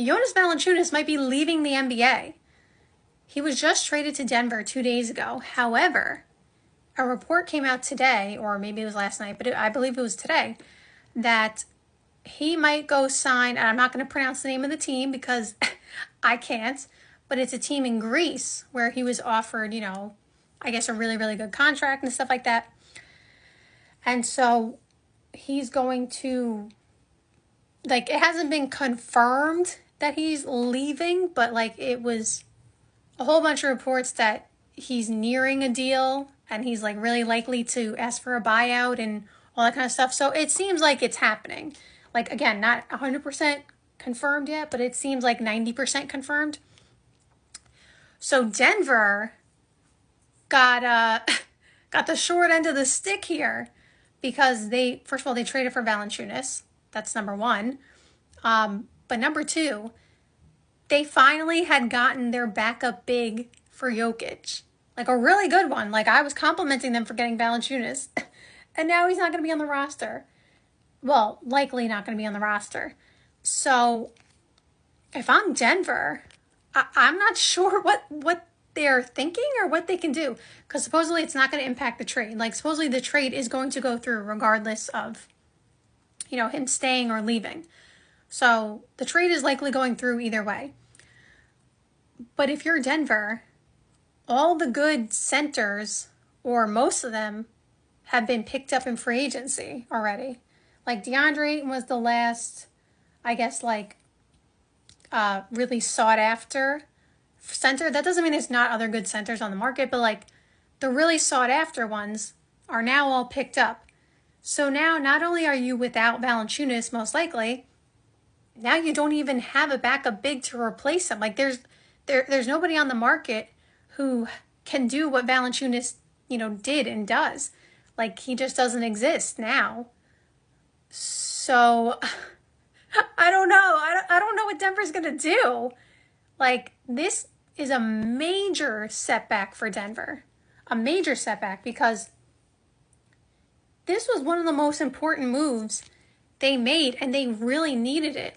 Jonas Valanciunas might be leaving the NBA. He was just traded to Denver 2 days ago. However, a report came out today, or maybe it was last night, but I believe it was today, that he might go sign, and I'm not going to pronounce the name of the team because I can't, but it's a team in Greece where he was offered, I guess a really, really good contract and stuff like that. And so he's going to, it hasn't been confirmed that he's leaving, but it was a whole bunch of reports that he's nearing a deal and he's really likely to ask for a buyout and all that kind of stuff. So it seems like it's happening. Again, not 100% confirmed yet, but it seems like 90% confirmed. So Denver got the short end of the stick here because first of all, they traded for Valanciunas. That's number one. But number two, they finally had gotten their backup big for Jokic. A really good one. I was complimenting them for getting Valanciunas. And now he's not going to be on the roster. Well, likely not going to be on the roster. So if I'm Denver, I'm not sure what they're thinking or what they can do. Because supposedly it's not going to impact the trade. Supposedly the trade is going to go through regardless of, him staying or leaving. So the trade is likely going through either way. But if you're Denver, all the good centers, or most of them, have been picked up in free agency already. DeAndre Ayton was the last, I guess, really sought after center. That doesn't mean there's not other good centers on the market, but the really sought after ones are now all picked up. So now not only are you without Valanciunas, most likely, now you don't even have a backup big to replace him. There's nobody on the market who can do what Valanciunas, did and does. He just doesn't exist now. So I don't know. I don't know what Denver's going to do. This is a major setback for Denver. A major setback because this was one of the most important moves they made and they really needed it.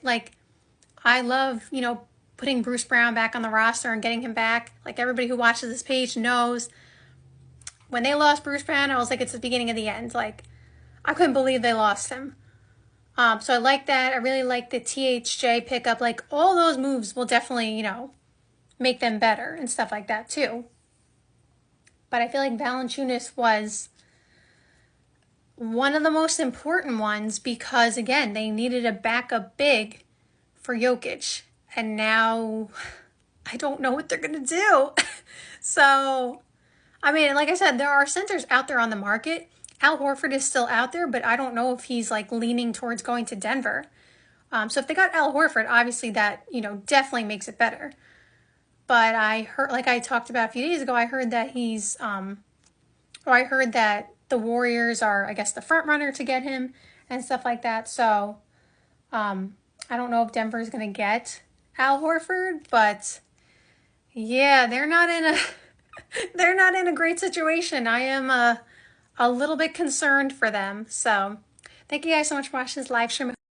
I love, putting Bruce Brown back on the roster and getting him back. Everybody who watches this page knows when they lost Bruce Brown, I was it's the beginning of the end. I couldn't believe they lost him. So I like that. I really like the THJ pickup. All those moves will definitely, make them better and stuff like that too. But I feel like Valanciunas was one of the most important ones because, again, they needed a backup big for Jokic. And now I don't know what they're going to do. So, like I said, there are centers out there on the market. Al Horford is still out there, but I don't know if he's leaning towards going to Denver. So if they got Al Horford, obviously that, definitely makes it better. But I heard, I talked about a few days ago, I heard that I heard that the Warriors are, I guess, the front runner to get him and stuff like that. So I don't know if Denver is going to get Al Horford, but yeah, they're not in a great situation. I am a little bit concerned for them. So thank you guys so much for watching this live stream.